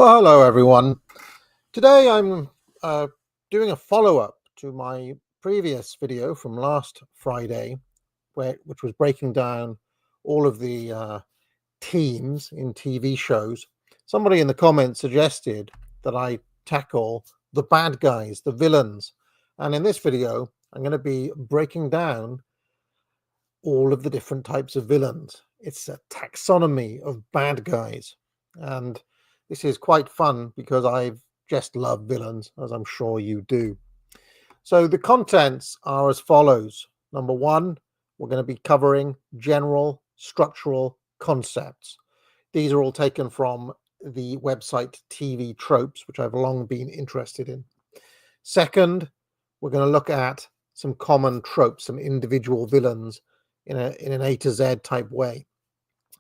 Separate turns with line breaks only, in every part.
Well, hello everyone. Today I'm doing a follow-up to my previous video from last Friday, which was breaking down all of the teams in TV shows. Somebody in the comments suggested that I tackle the bad guys, the villains. And in this video, I'm going to be breaking down all of the different types of villains. It's a taxonomy of bad guys. And this is quite fun because I've just love villains, as I'm sure you do. So the contents are as follows. Number one, we're going to be covering general structural concepts. These are all taken from the website TV Tropes, which I've long been interested in. Second, we're going to look at some common tropes, some individual villains in an A to Z type way.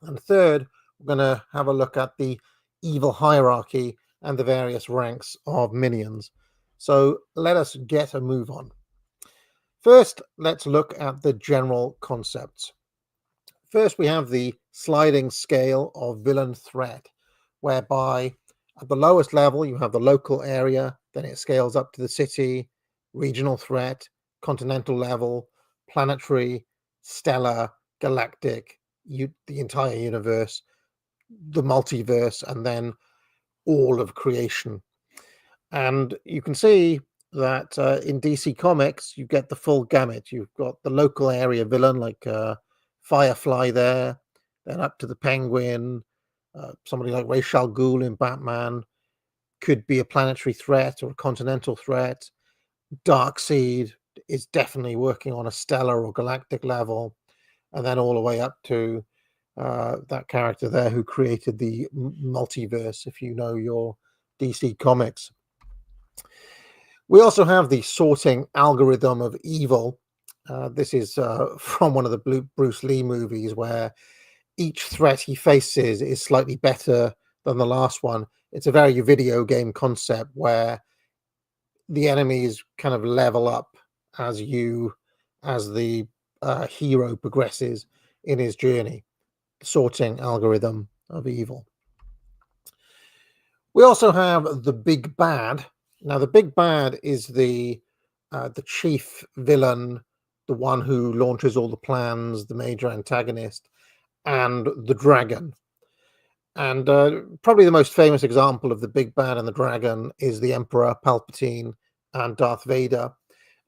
And third, we're going to have a look at the evil hierarchy and the various ranks of minions. So let us get a move on. First, let's look at the general concepts. First, we have the sliding scale of villain threat, whereby at the lowest level, you have the local area, then it scales up to the city, regional threat, continental level, planetary, stellar, galactic, the entire universe, the multiverse, and then all of creation. And you can see that in DC Comics, you get the full gamut. You've got the local area villain like Firefly there, then up to the Penguin, somebody like Ra's al Ghul in Batman, could be a planetary threat or a continental threat. Darkseid is definitely working on a stellar or galactic level, and then all the way up to that character there who created the multiverse, if you know your DC Comics. We also have the sorting algorithm of evil. This is from one of the Bruce Lee movies, where each threat he faces is slightly better than the last one. It's a very video game concept where the enemies kind of level up as the hero progresses in his journey. The sorting algorithm of evil. We also have the big bad. Now, the big bad is the chief villain, the one who launches all the plans, the major antagonist, and the dragon. And probably the most famous example of the big bad and the dragon is the Emperor Palpatine and Darth Vader.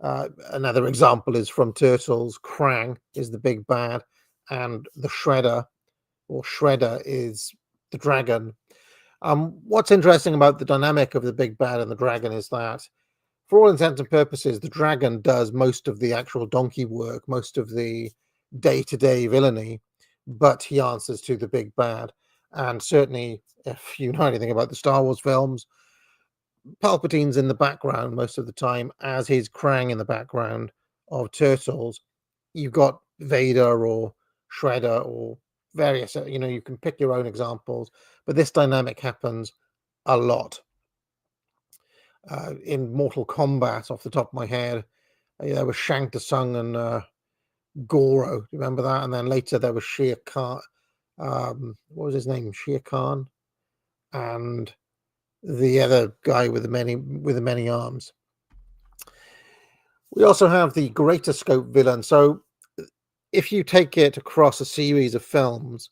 Another example is from Turtles. Krang is the big bad, and the Shredder is the dragon. What's interesting about the dynamic of the big bad and the dragon is that, for all intents and purposes, the dragon does most of the actual donkey work, most of the day-to-day villainy, but he answers to the big bad. And certainly, if you know anything about the Star Wars films, Palpatine's in the background most of the time, as is Krang in the background of Turtles. You've got Vader or Shredder or various, you can pick your own examples, but this dynamic happens a lot. In Mortal Kombat, off the top of my head, there was Shang Tsung and Goro. Do you remember that? And then later there was Shere Khan. What was his name? Shere Khan, and the other guy with the many arms. We also have the greater scope villain. So if you take it across a series of films,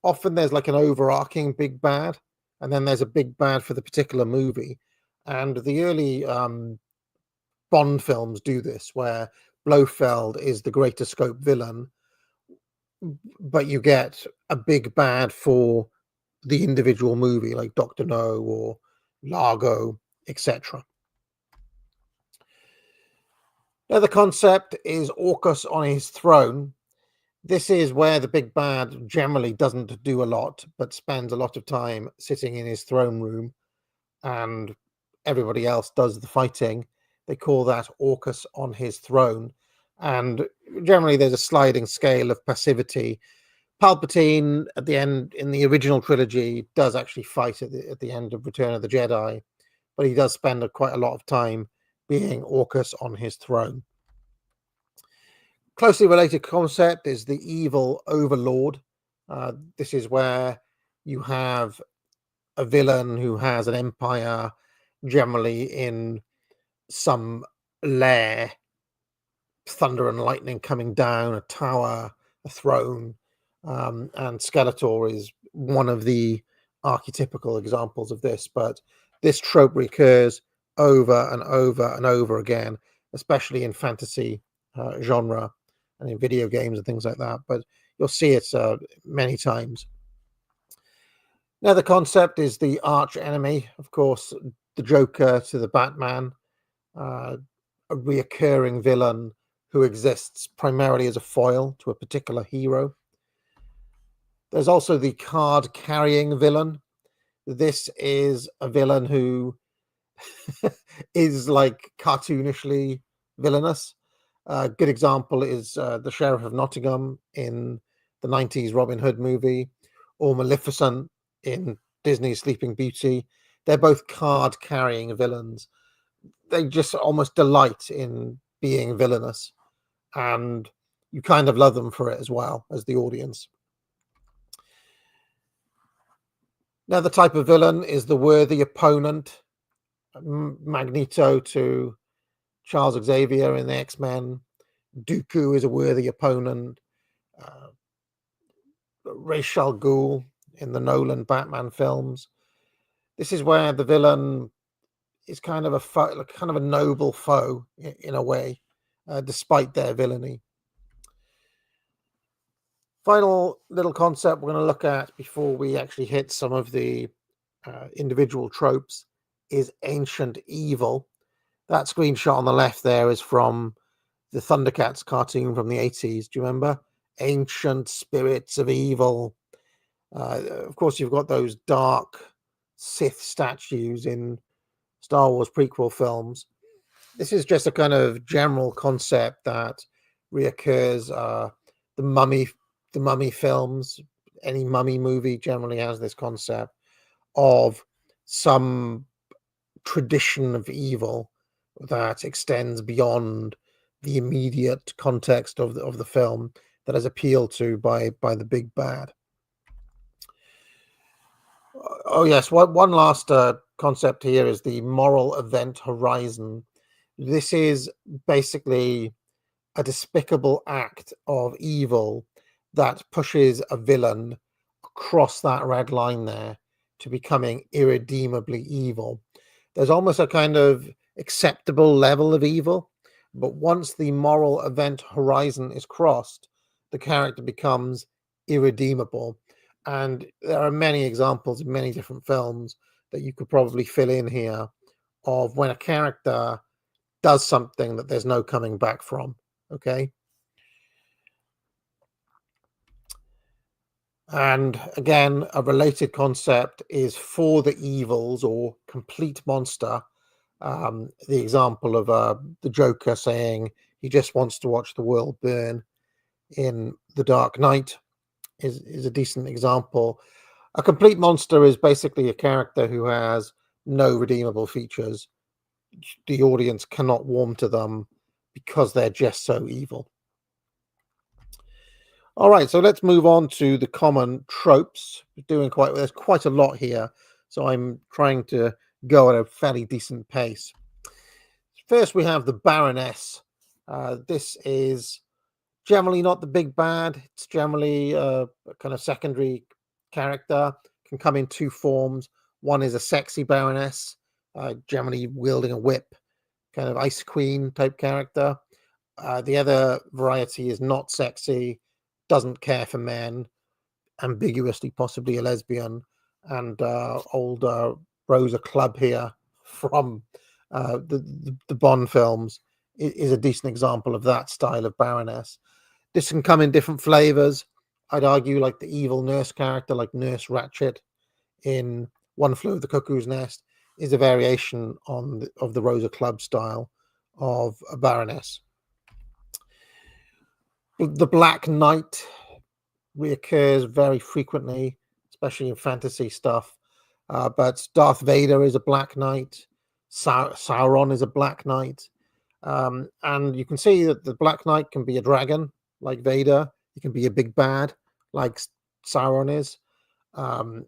often there's like an overarching big bad, and then there's a big bad for the particular movie. And the early Bond films do this, where Blofeld is the greater scope villain, but you get a big bad for the individual movie, like Dr. No or Largo, etc. Now, the concept is Orcus on his throne. This is where the big bad generally doesn't do a lot, but spends a lot of time sitting in his throne room, and everybody else does the fighting. They call that Orcus on his throne. And generally there's a sliding scale of passivity. Palpatine, at the end, in the original trilogy, does actually fight at the end of Return of the Jedi, but he does spend quite a lot of time being Orcus on his throne. Closely related concept is the evil overlord. This is where you have a villain who has an empire, generally in some lair, thunder and lightning coming down, a tower, a throne, and Skeletor is one of the archetypical examples of this. But this trope recurs over and over and over again, especially in fantasy genre and in video games and things like that. But you'll see it many times. Now, the concept is the arch enemy, of course, the Joker to the Batman, a reoccurring villain who exists primarily as a foil to a particular hero. There's also the card-carrying villain. This is a villain who is like cartoonishly villainous. A good example is the Sheriff of Nottingham in the 90s Robin Hood movie, or Maleficent in Disney's Sleeping Beauty. They're both card-carrying villains. They just almost delight in being villainous, and you kind of love them for it as well as the audience. Now, the type of villain is the worthy opponent. Magneto to Charles Xavier in the X-Men. Dooku is a worthy opponent. Ra's al Ghul in the Nolan Batman films. This is where the villain is kind of a foe, kind of a noble foe in a way, despite their villainy. Final little concept we're going to look at before we actually hit some of the individual tropes is ancient evil. That screenshot on the left there is from the Thundercats cartoon from the 80s. Do you remember? Ancient spirits of evil. Of course, you've got those dark Sith statues in Star Wars prequel films. This is just a kind of general concept that reoccurs. The Mummy films, any Mummy movie generally has this concept of some tradition of evil that extends beyond the immediate context of the film that is appealed to by the big bad. Oh yes, one last concept here is the moral event horizon. This is basically a despicable act of evil that pushes a villain across that red line there to becoming irredeemably evil. There's almost a kind of acceptable level of evil, but once the moral event horizon is crossed, the character becomes irredeemable. And there are many examples in many different films that you could probably fill in here of when a character does something that there's no coming back from. Okay. And again, a related concept is for the evils or complete monster. The example of the Joker saying he just wants to watch the world burn in The Dark Knight is a decent example. A complete monster is basically a character who has no redeemable features. The audience cannot warm to them because they're just so evil. All right, so let's move on to the common tropes. There's quite a lot here, so I'm trying to go at a fairly decent pace. First, we have the Baroness. This is generally not the big bad. It's generally a kind of secondary character. Can come in two forms. One is a sexy Baroness, generally wielding a whip, kind of Ice Queen type character. The other variety is not sexy, doesn't care for men, ambiguously possibly a lesbian, and old Rosa Clubb here from the Bond films is a decent example of that style of Baroness. This can come in different flavors. I'd argue like the evil nurse character, like Nurse Ratched in One Flew Over the Cuckoo's Nest, is a variation of the Rosa Clubb style of a Baroness. The Black Knight reoccurs very frequently, especially in fantasy stuff. But Darth Vader is a Black Knight. Sauron is a Black Knight. And you can see that the Black Knight can be a dragon, like Vader. It can be a big bad, like Sauron is.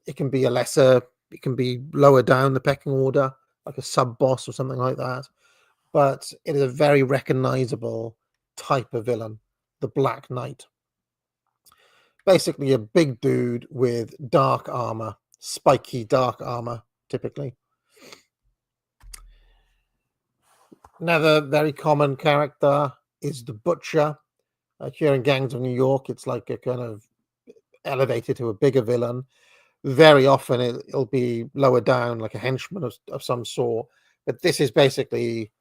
It can be a lesser it can be lower down the pecking order, like a sub-boss or something like that. But it is a very recognizable type of villain, the Black Knight. Basically a big dude with dark armor, spiky dark armor, typically. Another very common character is the Butcher. Here in Gangs of New York, it's like a kind of elevated to a bigger villain. Very often it'll be lower down, like a henchman of some sort. But this is basically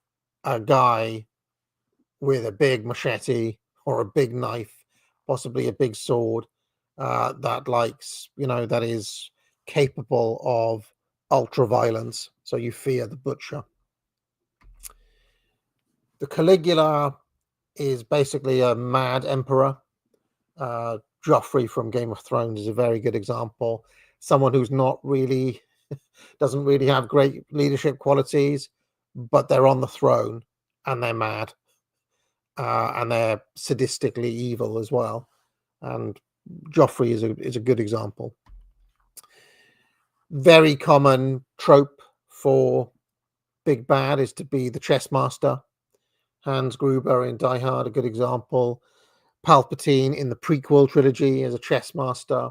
a guy with a big machete or a big knife, possibly a big sword, that is capable of ultra violence. So you fear the Butcher. The Caligula is basically a mad emperor. Joffrey from Game of Thrones is a very good example. Someone who's doesn't really have great leadership qualities, but they're on the throne and they're mad. And they're sadistically evil as well. And Joffrey is a good example. Very common trope for big bad is to be the chess master. Hans Gruber in Die Hard, a good example. Palpatine in the prequel trilogy as a chess master.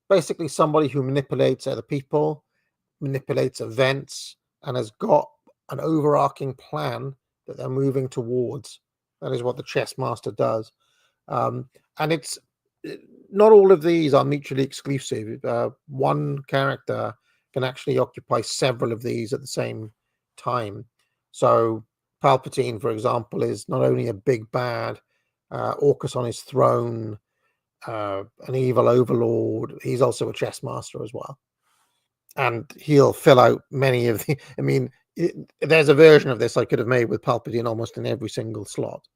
Basically somebody who manipulates other people, manipulates events, and has got an overarching plan that they're moving towards. That is what the chess master does. And it's not all of these are mutually exclusive. One character can actually occupy several of these at the same time. So Palpatine, for example, is not only a big bad, Orcus on his throne, an evil overlord, he's also a chess master as well. And he'll fill out many of the, there's a version of this I could have made with Palpatine almost in every single slot.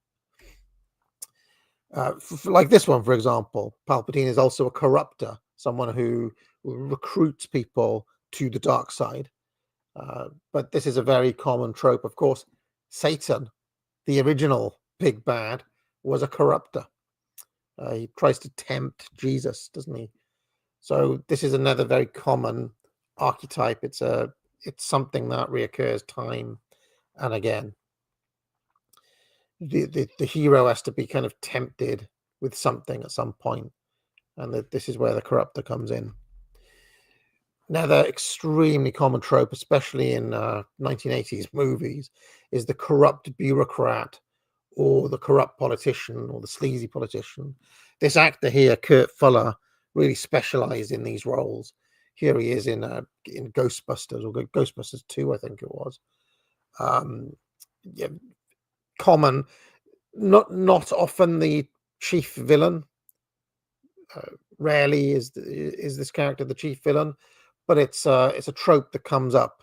Like this one, for example, Palpatine is also a corrupter, someone who recruits people to the dark side. But this is a very common trope. Of course, Satan, the original big bad, was a corrupter. He tries to tempt Jesus, doesn't he? So this is another very common archetype. It's something that reoccurs time and again. The hero has to be kind of tempted with something at some point, and this is where the corruptor comes in. Another extremely common trope, especially in 1980s movies, is the corrupt bureaucrat or the corrupt politician or the sleazy politician. This actor here, Kurt Fuller, really specialized in these roles. Here he is in Ghostbusters, or Ghostbusters 2, I think it was. Common, not often the chief villain. Rarely is this character the chief villain, but it's a trope that comes up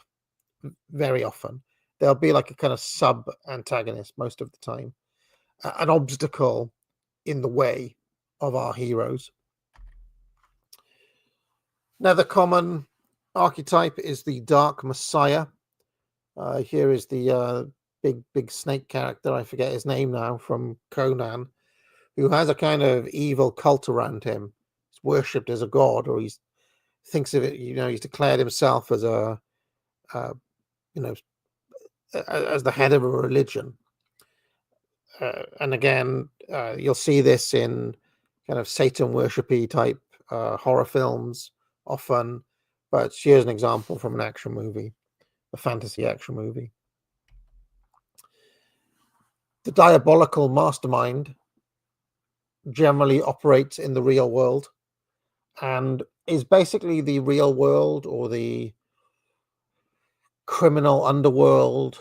very often. There'll be like a kind of sub antagonist most of the time, an obstacle in the way of our heroes. Another common archetype is the Dark Messiah. Here is the big snake character, I forget his name now, from Conan, who has a kind of evil cult around him. He's worshipped as a god, or he thinks of it, he's declared himself as as the head of a religion. And again, you'll see this in kind of Satan worshipy type horror films often, but here's an example from an action movie, a fantasy action movie. The diabolical mastermind generally operates in the real world and is basically the real world or the criminal underworld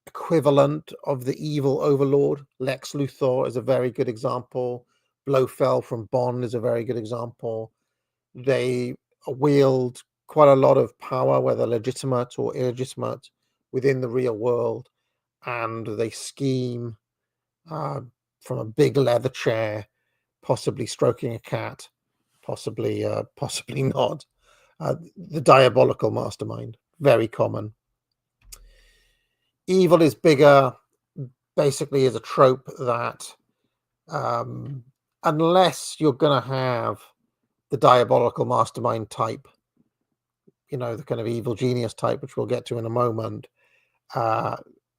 equivalent of the evil overlord. Lex Luthor is a very good example. Blofeld from Bond is a very good example. They wield quite a lot of power, whether legitimate or illegitimate, within the real world, and they scheme from a big leather chair, possibly stroking a cat, possibly not. The diabolical mastermind, very common. Evil is bigger, basically, is a trope that unless you're going to have the diabolical mastermind type, the kind of evil genius type, which we'll get to in a moment,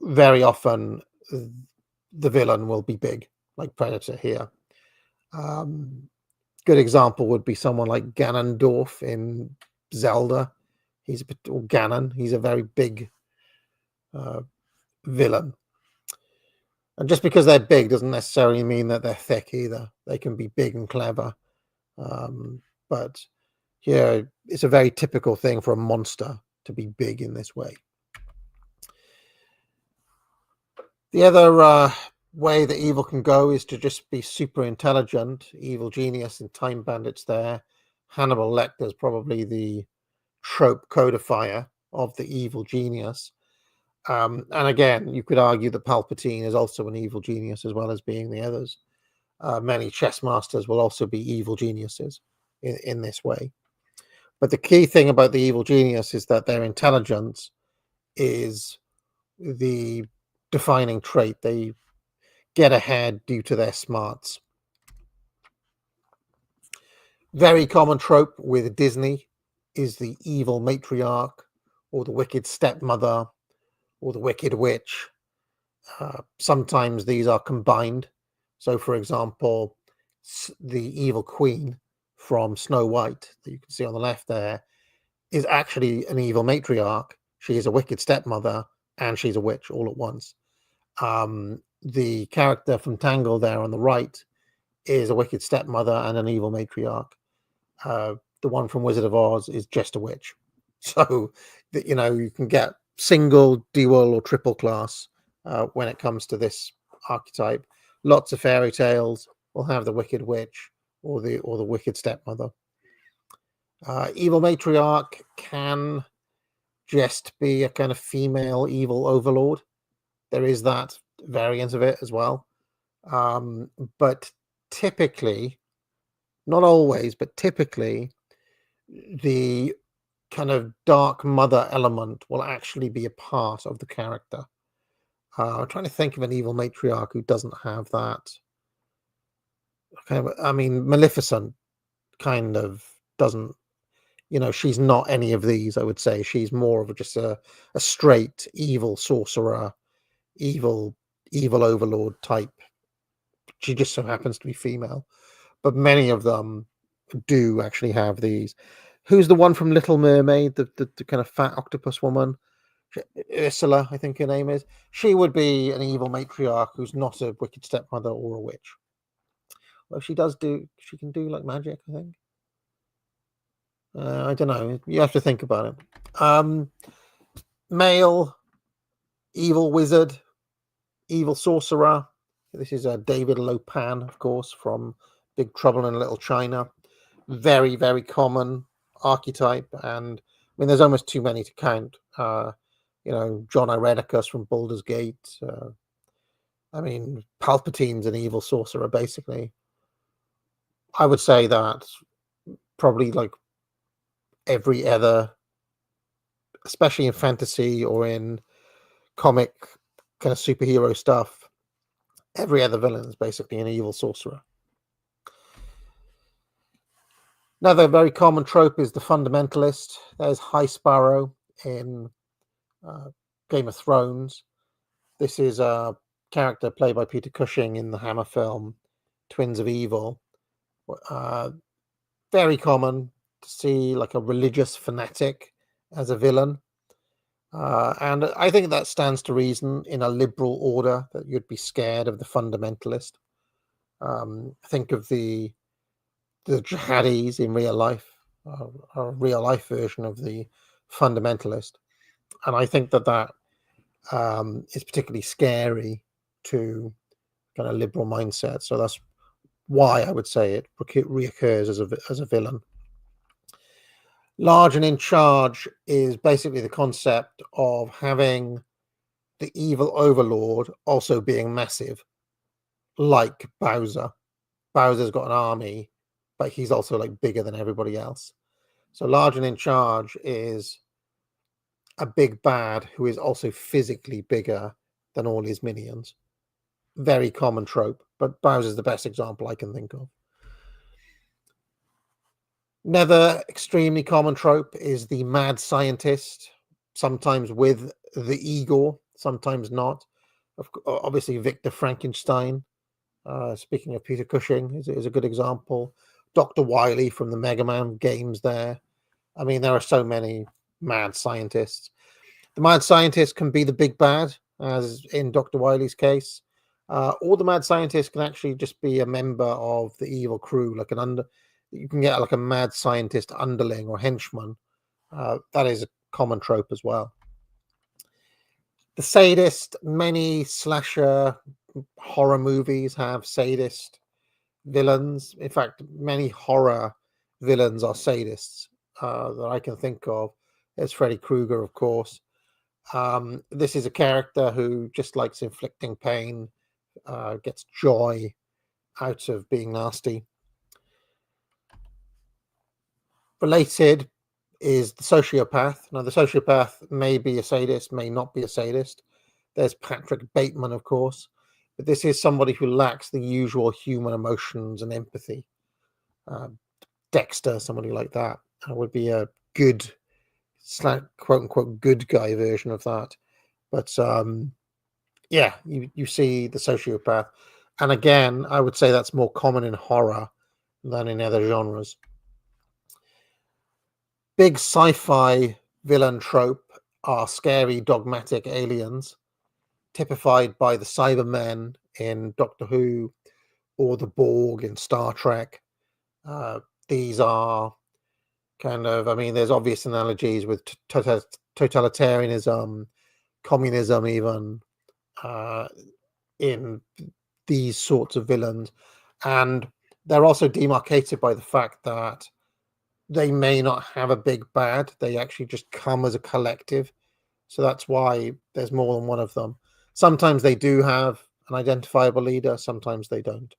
very often the villain will be big, like Predator here. Good example would be someone like Ganondorf in Zelda. Or Ganon. He's a very big villain. And just because they're big doesn't necessarily mean that they're thick either. They can be big and clever. But yeah, it's a very typical thing for a monster to be big in this way. The other way that evil can go is to just be super intelligent. Evil genius and Time Bandits there. Hannibal Lecter is probably the trope codifier of the evil genius. And again, you could argue that Palpatine is also an evil genius as well as being the others. Many chess masters will also be evil geniuses in this way. But the key thing about the evil genius is that their intelligence is the defining trait. They get ahead due to their smarts. Very common trope with Disney is the evil matriarch or the wicked stepmother or the wicked witch. Sometimes these are combined. So, for example, the evil queen from Snow White that you can see on the left there is actually an evil matriarch. She is a wicked stepmother and she's a witch all at once. The character from Tangled there on the right is a wicked stepmother and an evil matriarch. The one from Wizard of Oz is just a witch. So, you can get single, dual, or triple class when it comes to this archetype. Lots of fairy tales will have the wicked witch or the wicked stepmother. Evil matriarch can just be a kind of female evil overlord. There is that variant of it as well. But typically, not always, but typically, the kind of dark mother element will actually be a part of the character. I'm trying to think of an evil matriarch who doesn't have that. Maleficent kind of doesn't, she's not any of these, I would say. She's more of just a straight evil sorcerer, evil overlord type. She just so happens to be female. But many of them do actually have these. Who's the one from Little Mermaid, the kind of fat octopus woman? Ursula, I think her name is. She would be an evil matriarch who's not a wicked stepmother or a witch. Well, she can do like magic, I think. I don't know. You have to think about it. Male, evil wizard, evil sorcerer. This is David Lopan, of course, from Big Trouble in Little China. Very, very common archetype, and there's almost too many to count. John Irenicus from Baldur's Gate. Palpatine's an evil sorcerer, basically. I would say that probably like every other, especially in fantasy or in comic kind of superhero stuff, every other villain is basically an evil sorcerer. Another very common trope is the fundamentalist. There's High Sparrow in Game of Thrones. This is a character played by Peter Cushing in the Hammer film Twins of Evil. Very common to see like a religious fanatic as a villain. And I think that stands to reason in a liberal order that you'd be scared of the fundamentalist. Think of the jihadis in real life, a real life version of the fundamentalist. And I think that is particularly scary to kind of liberal mindset. So that's why I would say it reoccurs as a villain. Large and in charge is basically the concept of having the evil overlord also being massive, like Bowser. Bowser's got an army, but he's also like bigger than everybody else. So large and in charge is a big bad who is also physically bigger than all his minions. Very common trope, but Bowser's the best example I can think of. Another extremely common trope is the mad scientist, sometimes with the Igor, sometimes not. Obviously, Victor Frankenstein, speaking of Peter Cushing, is a good example. Dr. Wily from the Mega Man games there. I mean, there are so many mad scientists. The mad scientist can be the big bad, as in Dr. Wily's case. Or the mad scientist can actually just be a member of the evil crew, like you can get like a mad scientist underling or henchman. That is a common trope as well. The sadist, many slasher horror movies have sadist villains. In fact, many horror villains are sadists that I can think of. There's Freddy Krueger, of course. This is a character who just likes inflicting pain, gets joy out of being nasty. Related is the sociopath. Now, the sociopath may be a sadist, may not be a sadist. There's Patrick Bateman, of course, but this is somebody who lacks the usual human emotions and empathy. Dexter, somebody like that, would be a good, quote unquote, good guy version of that. But yeah, you see the sociopath. And again, I would say that's more common in horror than in other genres. Big sci-fi villain trope are scary, dogmatic aliens, typified by the Cybermen in Doctor Who or the Borg in Star Trek. These are kind of, I mean, there's obvious analogies with totalitarianism, communism, even in these sorts of villains. And they're also demarcated by the fact that they may not have a big bad. They actually just come as a collective. So that's why there's more than one of them. Sometimes they do have an identifiable leader, sometimes they don't.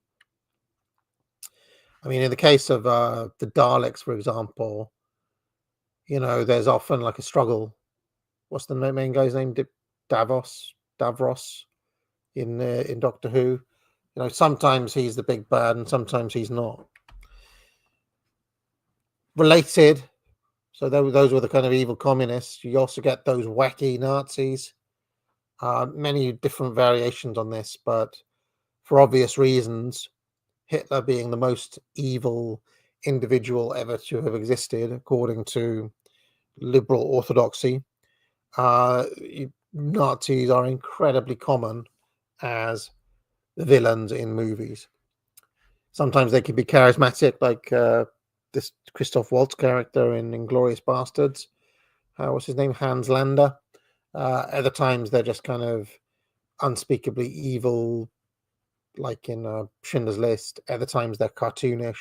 I mean, in the case of the Daleks, for example, you know, there's often like a struggle. What's the main guy's name? Davros in Doctor Who. You know, sometimes he's the big bad and sometimes he's not. Related, so those were the kind of evil communists. You also get those wacky Nazis. Many different variations on this, but for obvious reasons, Hitler being the most evil individual ever to have existed, according to liberal orthodoxy. Nazis are incredibly common as the villains in movies. Sometimes they can be charismatic, like this Christoph Waltz character in Inglourious Bastards. What's his name? Hans Lander. Other times they're just kind of unspeakably evil, like in Schindler's List. Other times they're cartoonish,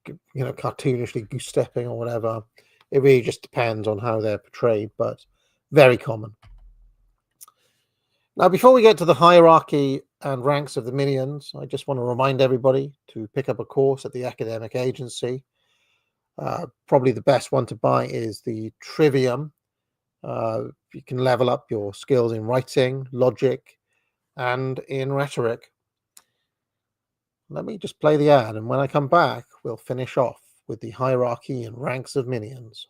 you know, cartoonishly goose-stepping or whatever. It really just depends on how they're portrayed, but very common. Now, before we get to the hierarchy and ranks of the minions, I just want to remind everybody to pick up a course at the academic agency. Probably the best one to buy is the Trivium. You can level up your skills in writing, logic, and in rhetoric. Let me just play the ad, and when I come back, we'll finish off with the hierarchy and ranks of minions.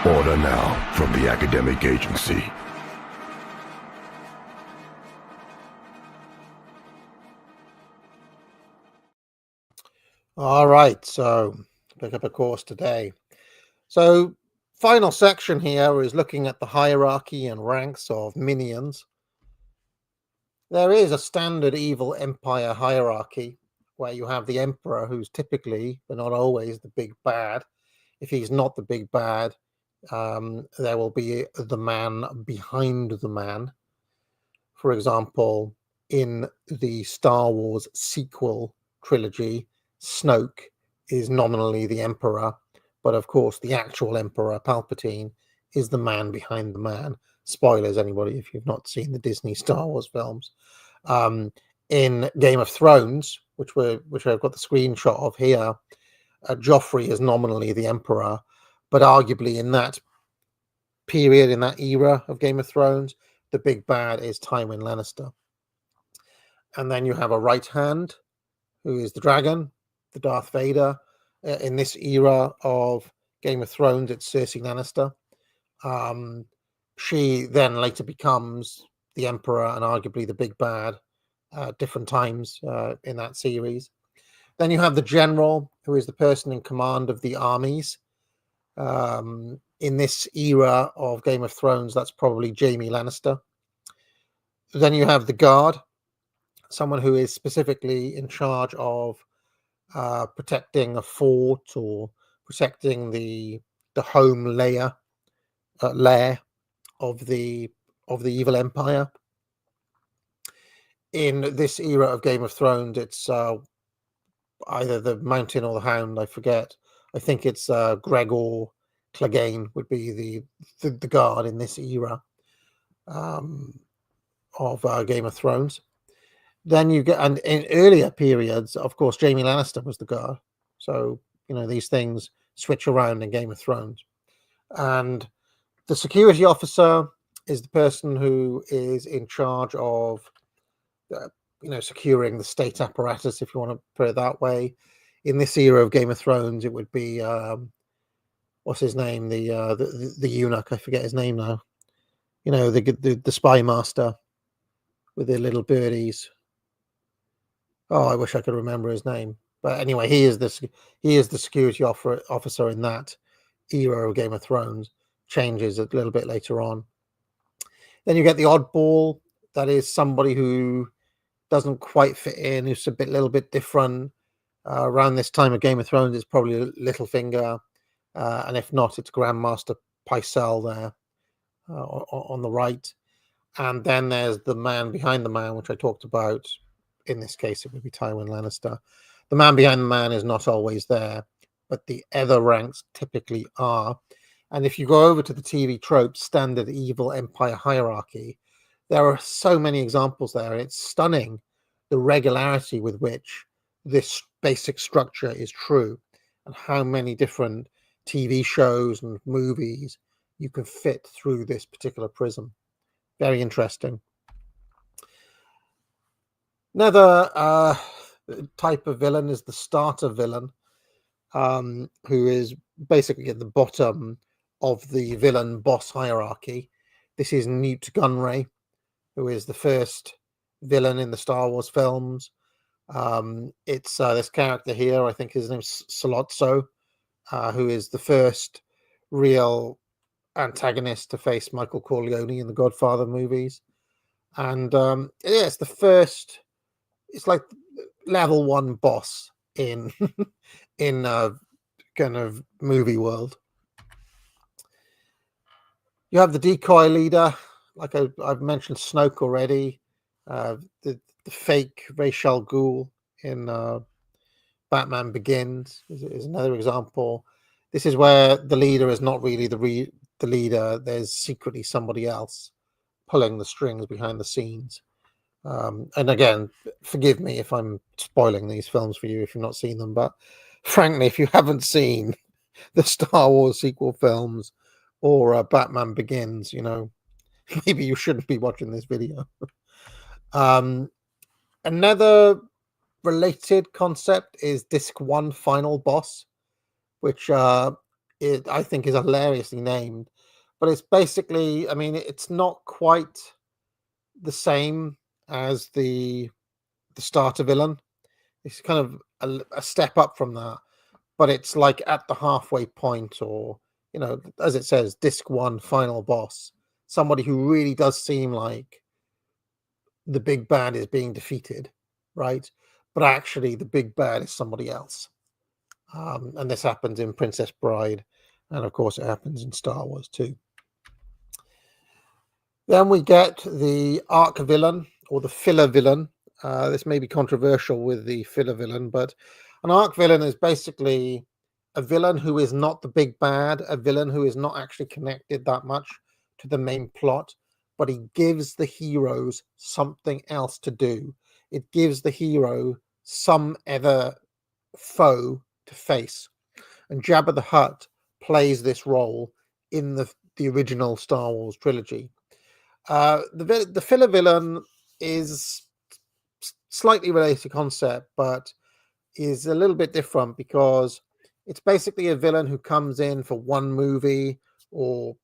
Order now from the academic agency.
All right, so pick up a course today. So final section here is looking at the hierarchy and ranks of minions. There is a standard evil empire hierarchy where you have the emperor, who's typically, but not always, the big bad. If he's not the big bad, there will be the man behind the man. For example, in the Star Wars sequel trilogy, Snoke is nominally the Emperor, but of course the actual Emperor, Palpatine, is the man behind the man. Spoilers, anybody, if you've not seen the Disney Star Wars films. In Game of Thrones, which I've got the screenshot of here, Joffrey is nominally the Emperor, but arguably in that period, in that era of Game of Thrones, the big bad is Tywin Lannister. And then you have a right hand, who is the dragon, the Darth Vader. In this era of Game of Thrones, it's Cersei Lannister. She then later becomes the Emperor and arguably the big bad different times in that series. Then you have the general, who is the person in command of the armies. In this era of Game of Thrones, that's probably Jaime Lannister. Then you have the guard, someone who is specifically in charge of protecting a fort or protecting the home lair of the evil empire. In this era of Game of Thrones, it's either the Mountain or the Hound, I forget. I think it's Gregor Clegane would be the guard in this era of Game of Thrones. Then you get, and in earlier periods, of course, Jaime Lannister was the guard. So, these things switch around in Game of Thrones. And the security officer is the person who is in charge of, securing the state apparatus, if you want to put it that way. In this era of Game of Thrones, it would be, what's his name? The eunuch, I forget his name now. The spy master with the little birdies. Oh, I wish I could remember his name. But anyway, he is the security officer in that era of Game of Thrones. Changes a little bit later on. Then you get the oddball. That is somebody who doesn't quite fit in, who's a little bit different. Around this time of Game of Thrones, it's probably Littlefinger. And if not, it's Grandmaster Pycelle there on the right. And then there's the man behind the man, which I talked about. In this case, it would be Tywin Lannister. The man behind the man is not always there, but the other ranks typically are. And if you go over to the TV tropes, standard evil empire hierarchy, there are so many examples there. It's stunning the regularity with which this basic structure is true and how many different TV shows and movies you can fit through this particular prism. Very interesting. Another type of villain is the starter villain, who is basically at the bottom of the villain boss hierarchy. This is Newt Gunray, who is the first villain in the Star Wars films. It's this character here, I think his name's Solozzo, who is the first real antagonist to face Michael Corleone in the Godfather movies. And it's the first, it's like level 1 boss in kind of movie world. You have the decoy leader, like I've mentioned Snoke already. The fake Ra's al Ghul in Batman Begins is another example. This is where the leader is not really the leader. There's secretly somebody else pulling the strings behind the scenes. And again, forgive me if I'm spoiling these films for you if you've not seen them, but frankly, if you haven't seen the Star Wars sequel films or Batman Begins, maybe you shouldn't be watching this video. Another related concept is Disc 1 Final Boss, which I think is hilariously named, but it's basically, it's not quite the same as the starter villain. It's kind of a step up from that, but it's like at the halfway point, or as it says, Disc 1 Final Boss, somebody who really does seem like the big bad is being defeated, right? But actually the big bad is somebody else. And this happens in Princess Bride, and of course it happens in Star Wars too. Then we get the arc villain, or the filler villain. This may be controversial with the filler villain, but An arc villain is basically a villain who is not the big bad, a villain who is not actually connected that much to the main plot, but he gives the heroes something else to do. It gives the hero some other foe to face. And Jabba the Hutt plays this role in the original Star Wars trilogy. The filler villain is slightly related concept, but is a little bit different because it's basically a villain who comes in for one movie or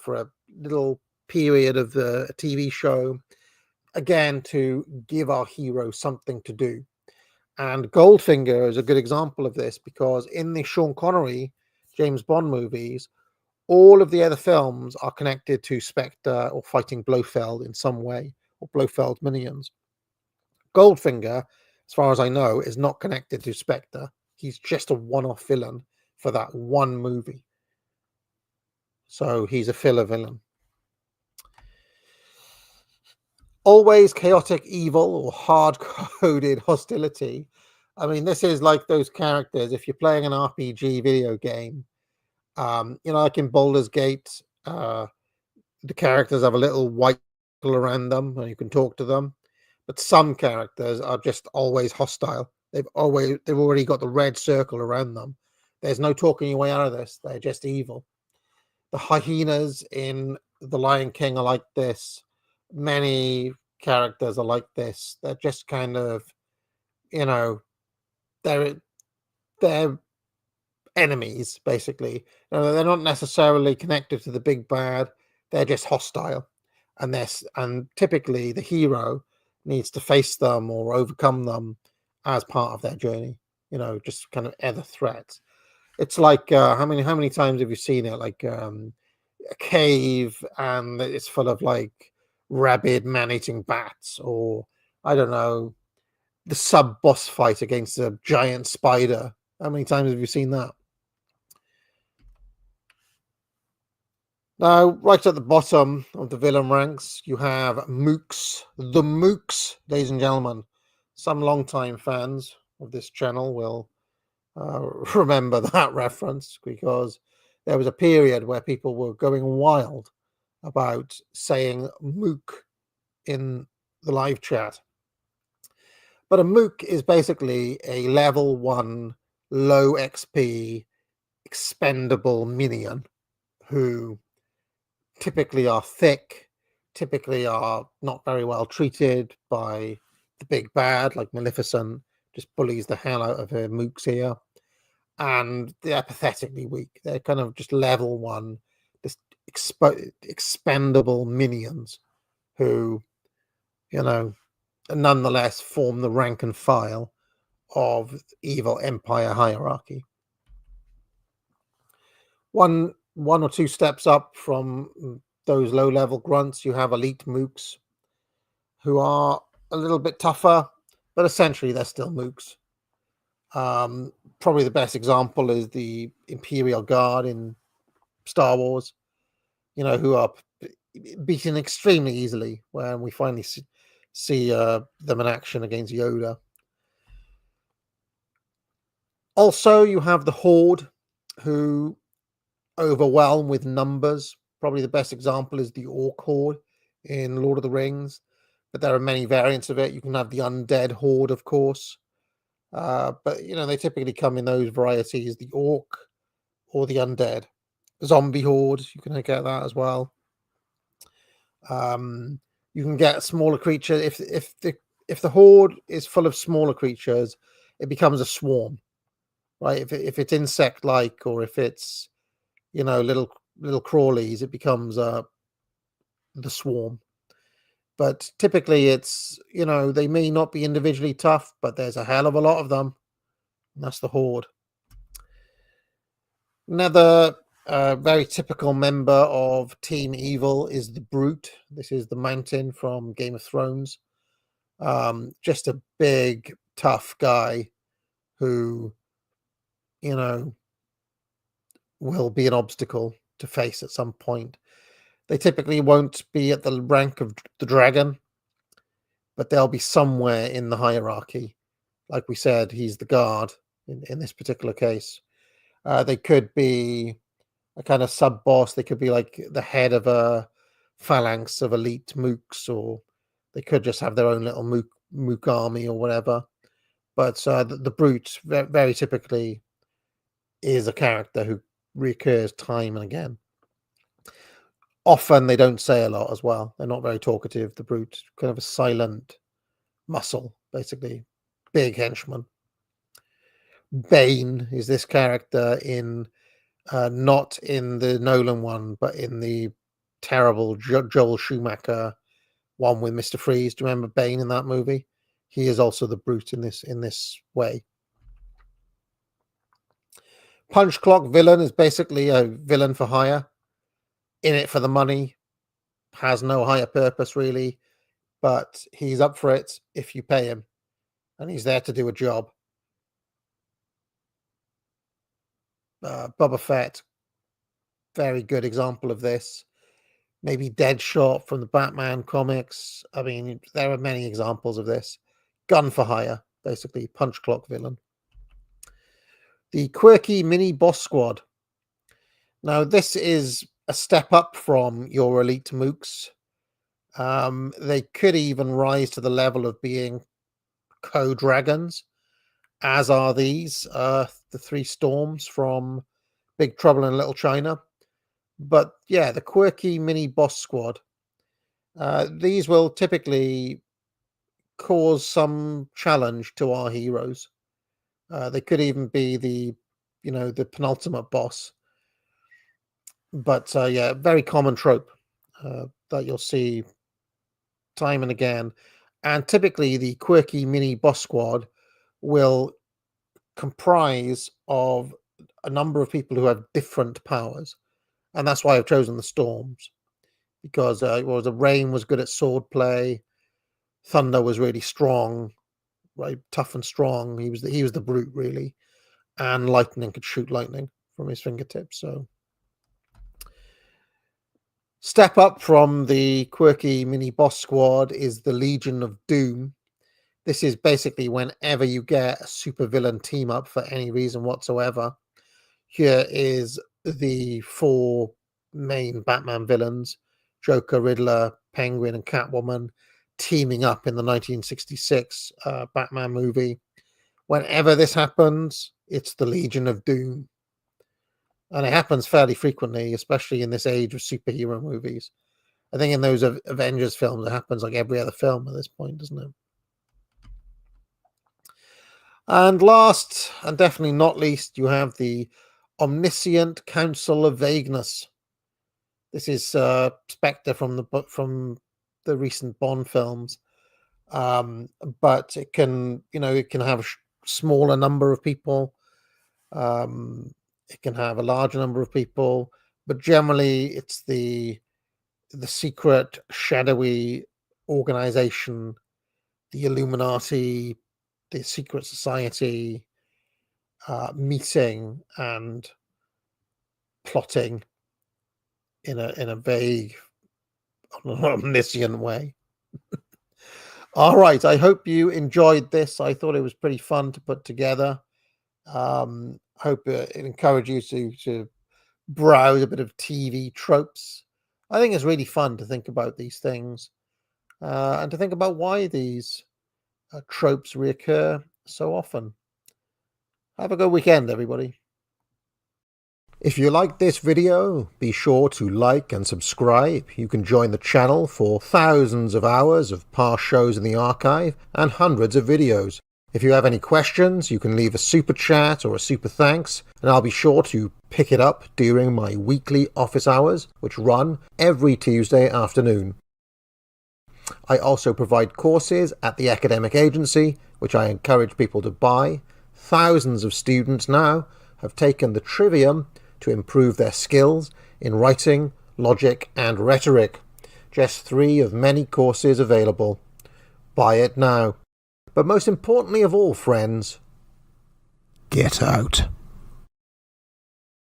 for a little period of the TV show, again to give our hero something to do. And Goldfinger is a good example of this because in the Sean Connery James Bond movies, all of the other films are connected to Spectre or fighting Blofeld in some way, or Blofeld's minions. Goldfinger, as far as I know, is not connected to Spectre. He's just a one-off villain for that one movie. So he's a filler villain. Always chaotic evil or hard-coded hostility. I mean, this is like those characters. If you're playing an RPG video game, like in Baldur's Gate, the characters have a little white circle around them and you can talk to them. But some characters are just always hostile. They've already got the red circle around them. There's no talking your way out of this. They're just evil. The hyenas in The Lion King are like this. Many characters are like this. They're just kind of, they're enemies, basically. They're not necessarily connected to the big bad. They're just hostile. And typically the hero needs to face them or overcome them as part of their journey, just kind of other threats. It's like how many times have you seen it? Like a cave and it's full of like rabid man-eating bats, or I don't know, the sub-boss fight against a giant spider. How many times have you seen that? Now, right at the bottom of the villain ranks, you have Mooks. The Mooks, ladies and gentlemen. Some long-time fans of this channel will remember that reference because there was a period where people were going wild about saying Mook in the live chat. But a Mook is basically a level 1 low XP expendable minion who typically are thick, typically are not very well treated by the big bad, like Maleficent just bullies the hell out of her mooks here. And they're pathetically weak. They're kind of just level 1, just expendable minions who, nonetheless form the rank and file of evil empire hierarchy. One or two steps up from those low-level grunts, you have elite mooks who are a little bit tougher, but essentially they're still mooks. Probably the best example is the Imperial Guard in Star Wars, who are beaten extremely easily when we finally see them in action against Yoda. Also, you have the Horde, who overwhelm with numbers. Probably the best example is the Orc Horde in Lord of the Rings, but there are many variants of it. You can have the Undead Horde, of course, but they typically come in those varieties: the Orc or the Undead. Zombie Horde, you can get that as well. You can get smaller creatures. If the Horde is full of smaller creatures, it becomes a swarm, right? If it's insect-like, or if it's little crawlies, it becomes the swarm. But typically it's they may not be individually tough, but there's a hell of a lot of them, and that's the Horde. Another very typical member of Team Evil is the Brute. This is the Mountain from Game of Thrones. Just a big tough guy who will be an obstacle to face at some point. They typically won't be at the rank of the dragon, but they'll be somewhere in the hierarchy. Like we said, he's the guard. in this particular case. They could be a kind of sub-boss. They could be like the head of a phalanx of elite mooks, or they could just have their own little mook army or whatever. But the brute very typically is a character who recurs time and again. Often they don't say a lot as well. They're not very talkative. The brute, kind of a silent muscle, basically. Big henchman. Bane is this character in not in the Nolan one, but in the terrible Joel Schumacher one with Mr. Freeze. Do you remember Bane in that movie? He is also the brute in this way. Punch Clock Villain is basically a villain for hire, in it for the money, has no higher purpose really, but he's up for it if you pay him, and he's there to do a job. Boba Fett, very good example of this. Maybe Deadshot from the Batman comics. I mean, there are many examples of this. Gun for hire, basically, punch clock villain. The quirky mini boss squad. Now, this is a step up from your elite mooks. They could even rise to the level of being co-dragons, as are these, the three storms from Big Trouble in Little China. But yeah, the quirky mini boss squad. These will typically cause some challenge to our heroes. They could even be the penultimate boss. But yeah, very common trope that you'll see time and again. And typically the quirky mini boss squad will comprise of a number of people who have different powers. And that's why I've chosen the Storms, because the Rain was good at sword play, Thunder was really strong, right, tough and strong. He was the brute really, and Lightning could shoot lightning from his fingertips. So, step up from the quirky mini boss squad is the Legion of Doom. This is basically whenever you get a supervillain team up for any reason whatsoever. Here is the four main Batman villains, Joker, Riddler, Penguin, and Catwoman, teaming up in the 1966 Batman movie. Whenever this happens, it's the Legion of Doom. And it happens fairly frequently, especially in this age of superhero movies. I think in those Avengers films, it happens like every other film at this point, doesn't it? And last, and definitely not least, you have the Omniscient Council of Vagueness. This is Spectre from the recent Bond films, but it can have a smaller number of people. It can have a larger number of people, but generally it's the secret, shadowy organization, the Illuminati, the secret society, meeting and plotting in a vague, omniscient way. All right, I hope you enjoyed this. I thought it was pretty fun to put together. Hope it encouraged you to browse a bit of TV tropes. I think it's really fun to think about these things and to think about why these tropes reoccur so often. Have a good weekend, everybody. If you liked this video, be sure to like and subscribe. You can join the channel for thousands of hours of past shows in the archive and hundreds of videos. If you have any questions, you can leave a super chat or a super thanks, and I'll be sure to pick it up during my weekly office hours, which run every Tuesday afternoon. I also provide courses at the academic agency, which I encourage people to buy. Thousands of students now have taken the Trivium to improve their skills in writing, logic, and rhetoric. Just 3 of many courses available. Buy it now. But most importantly of all, friends, get out.